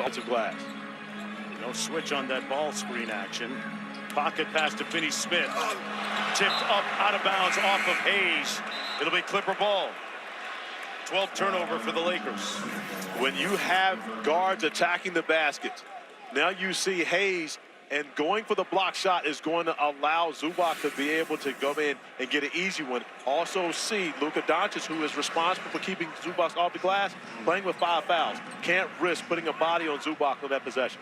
offensive glass. No switch on that ball screen action. Pocket pass to Finney Smith. Tipped up out of bounds off of Hayes. It'll be Clipper ball. 12th turnover for the Lakers. When you have guards attacking the basket, now you see Hayes, and going for the block shot is going to allow Zubac to be able to go in and get an easy one. Also see Luka Dončić, who is responsible for keeping Zubac off the glass, playing with 5 fouls. Can't risk putting a body on Zubac on that possession.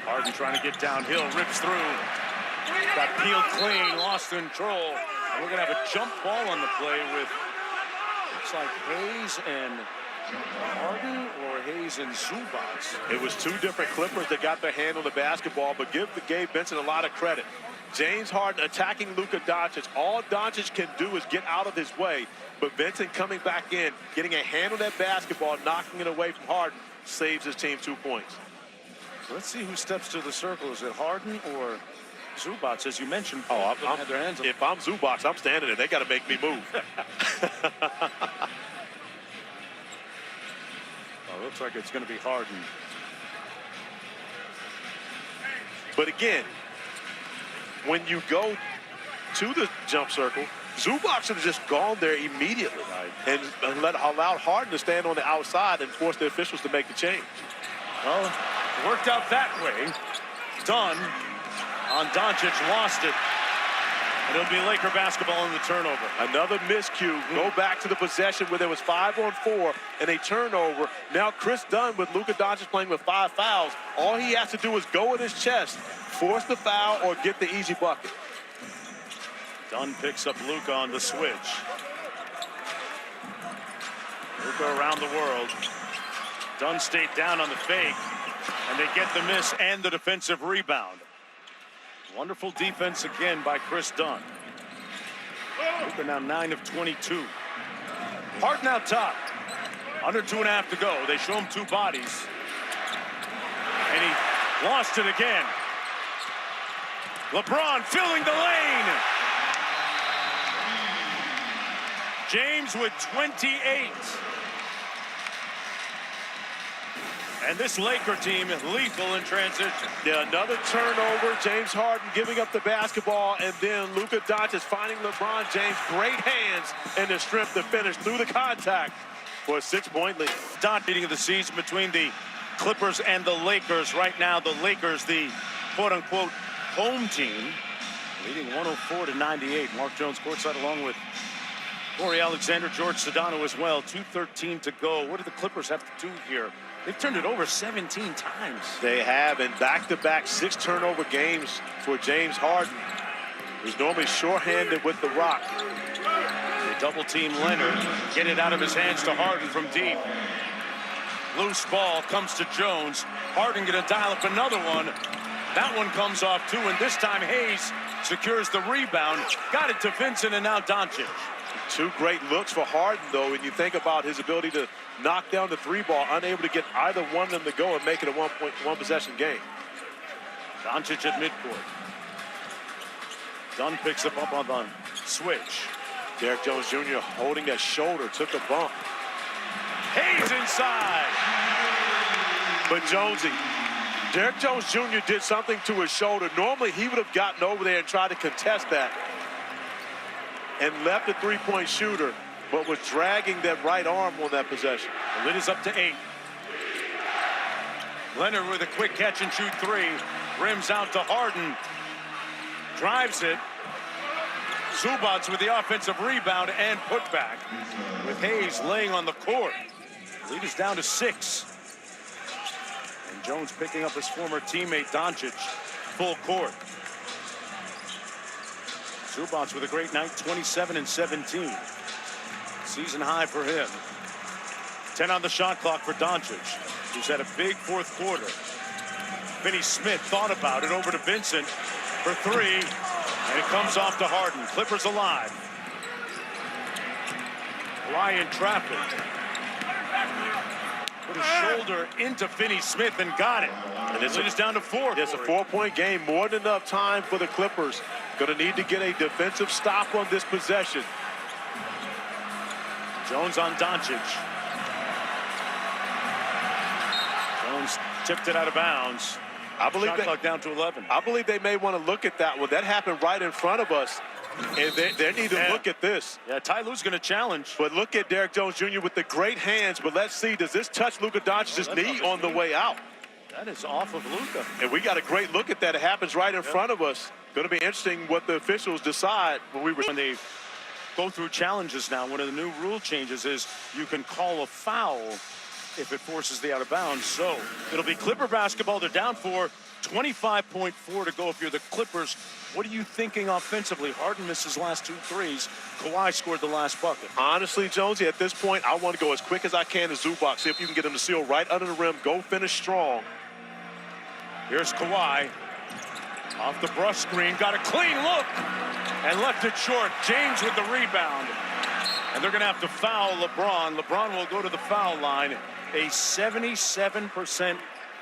Harden trying to get downhill, rips through. Got peeled clean, lost control. And we're going to have a jump ball on the play with, looks like Hayes and Harden or Hayes and Zubac. It was 2 different Clippers that got their hand on the basketball, but give Gabe Benson a lot of credit. James Harden attacking Luka Dončić. All Dončić can do is get out of his way, but Benson coming back in, getting a hand on that basketball, knocking it away from Harden, saves his team 2 points. Let's see who steps to the circle. Is it Harden or Zubac, as you mentioned? Had their hands up. If I'm Zubac, I'm standing there. They got to make me move. Looks like it's going to be Harden. But again, when you go to the jump circle, Zubac should have just gone there immediately and allowed Harden to stand on the outside and force the officials to make the change. Well, it worked out that way. Dunn on Dončić, lost it. And it'll be Laker basketball in the turnover. Another miscue. Go back to the possession where there was 5 on 4 and a turnover. Now Chris Dunn with Luka Dončić playing with 5 fouls. All he has to do is go with his chest, force the foul, or get the easy bucket. Dunn picks up Luka on the switch. Luka around the world. Dunn stayed down on the fake, and they get the miss and the defensive rebound. Wonderful defense again by Chris Dunn. Luka now 9 of 22. Harden out top. Under 2.5 to go. They show him 2 bodies. And he lost it again. LeBron filling the lane. James with 28. And this Laker team is lethal in transition. Yeah, another turnover. James Harden giving up the basketball, and then Luka Dončić finding LeBron James. Great hands and the strength to finish through the contact for a 6-point lead. Meeting of the season between the Clippers and the Lakers. Right now, the Lakers, the quote-unquote home team, leading 104-98. Mark Jones courtside along with Corey Alexander, George Sedano as well. 2:13 to go. What do the Clippers have to do here? They've turned it over 17 times. They have, and back-to-back 6 turnover games for James Harden, who's normally shorthanded with the rock. They double-team Leonard, get it out of his hands to Harden from deep. Loose ball comes to Jones. Harden gonna dial up another one. That one comes off too, and this time Hayes secures the rebound. Got it to Vincent, and now Dončić. 2 great looks for Harden, though, when you think about his ability to knock down the 3-ball, unable to get either one of them to go and make it a one-possession game. Dončić at midcourt. Dunn picks him up on the switch. Derrick Jones Jr. holding that shoulder, took a bump. Hayes inside. But Jonesy, Derrick Jones Jr. did something to his shoulder. Normally, he would have gotten over there and tried to contest that and left the 3-point shooter, but was dragging that right arm on that possession. The lead is up to 8. Leonard with a quick catch and shoot 3. Rims out to Harden. Drives it. Zubac with the offensive rebound and putback. With Hayes laying on the court. Lead is down to 6. And Jones picking up his former teammate Dončić. Full court. Zubac with a great night, 27 and 17. Season high for him. 10 on the shot clock for Dončić, who's had a big 4th quarter. Finney Smith thought about it, over to Vincent for 3, and it comes off to Harden. Clippers alive. Ryan traffic. Put his shoulder into Finney Smith and got it. And it is down to 4. It's a 4-point game, more than enough time for the Clippers. Going to need to get a defensive stop on this possession. Jones on Dončić. Tipped it out of bounds. I believe Shot clock down to 11. I believe they may want to look at that one. That happened right in front of us, and they need to look at this. Yeah, Ty Lue's going to challenge. But look at Derrick Jones Jr. with the great hands. But let's see, does this touch Luka Dončić's knee on the way out? That is off of Luka. And we got a great look at that. It happens right in front of us. Going to be interesting what the officials decide when they go through challenges now. One of the new rule changes is you can call a foul if it forces the out of bounds. So it'll be Clipper basketball. They're down for 25.4 to go if you're the Clippers. What are you thinking offensively? Harden missed his last 2 threes. Kawhi scored the last bucket. Honestly, Jonesy, at this point, I want to go as quick as I can to Zubac. See if you can get him to seal right under the rim. Go finish strong. Here's Kawhi. Off the brush screen. Got a clean look. And left it short. James with the rebound. And they're going to have to foul LeBron. LeBron will go to the foul line. A 77%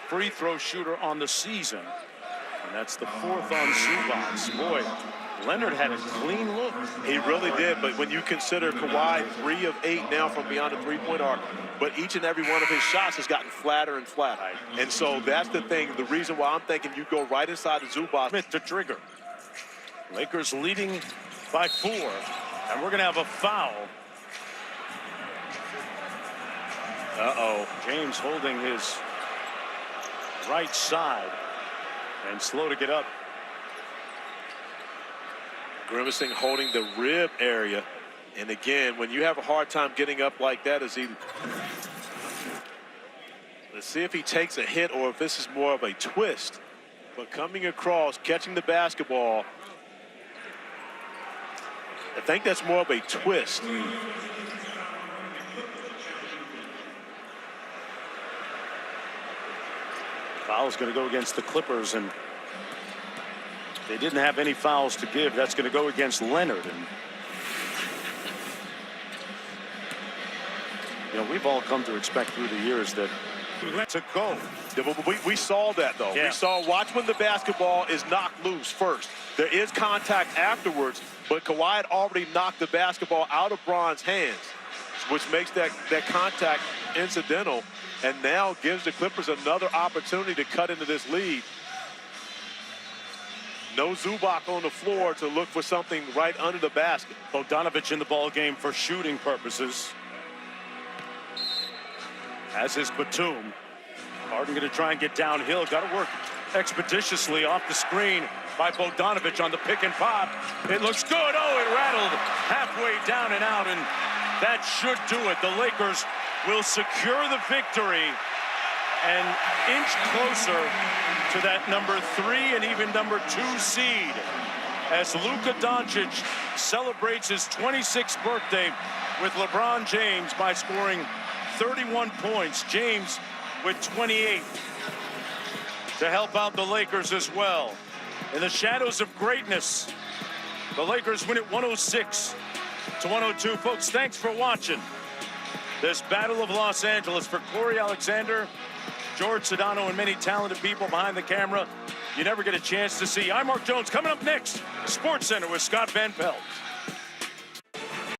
free throw shooter on the season. And that's the 4th on Zubac. Boy, Leonard had a clean look. He really did, but when you consider Kawhi 3 of 8 now from beyond the three-point arc, but each and every one of his shots has gotten flatter and flatter. And so that's the thing, the reason why I'm thinking you go right inside the Zubac. Smith to trigger. Lakers leading by 4, and we're going to have a foul. James holding his right side and slow to get up. Grimacing, holding the rib area. And again, when you have a hard time getting up like that, let's see if he takes a hit or if this is more of a twist. But coming across, catching the basketball, I think that's more of a twist. Foul's going to go against the Clippers, and they didn't have any fouls to give. That's going to go against Leonard. And you know, we've all come to expect through the years that to go. We saw that, though. Yeah. We saw, watch when the basketball is knocked loose first. There is contact afterwards, but Kawhi had already knocked the basketball out of Bron's hands, which makes that contact incidental, and now gives the Clippers another opportunity to cut into this lead. No Zubac on the floor to look for something right under the basket. Bogdanovich in the ball game for shooting purposes. As is Batum. Harden going to try and get downhill. Got to work expeditiously off the screen by Bogdanovich on the pick and pop. It looks good. Oh, it rattled halfway down and out, and that should do it. The Lakers will secure the victory and inch closer to that number 3 and even number 2 seed as Luka Dončić celebrates his 26th birthday with LeBron James by scoring 31 points. James with 28 to help out the Lakers as well. In the shadows of greatness, the Lakers win it 106-102. Folks, thanks for watching this Battle of Los Angeles. For Corey Alexander, George Sedano, and many talented people behind the camera you never get a chance to see. I'm Mark Jones. Coming up next, Sports Center with Scott Van Pelt.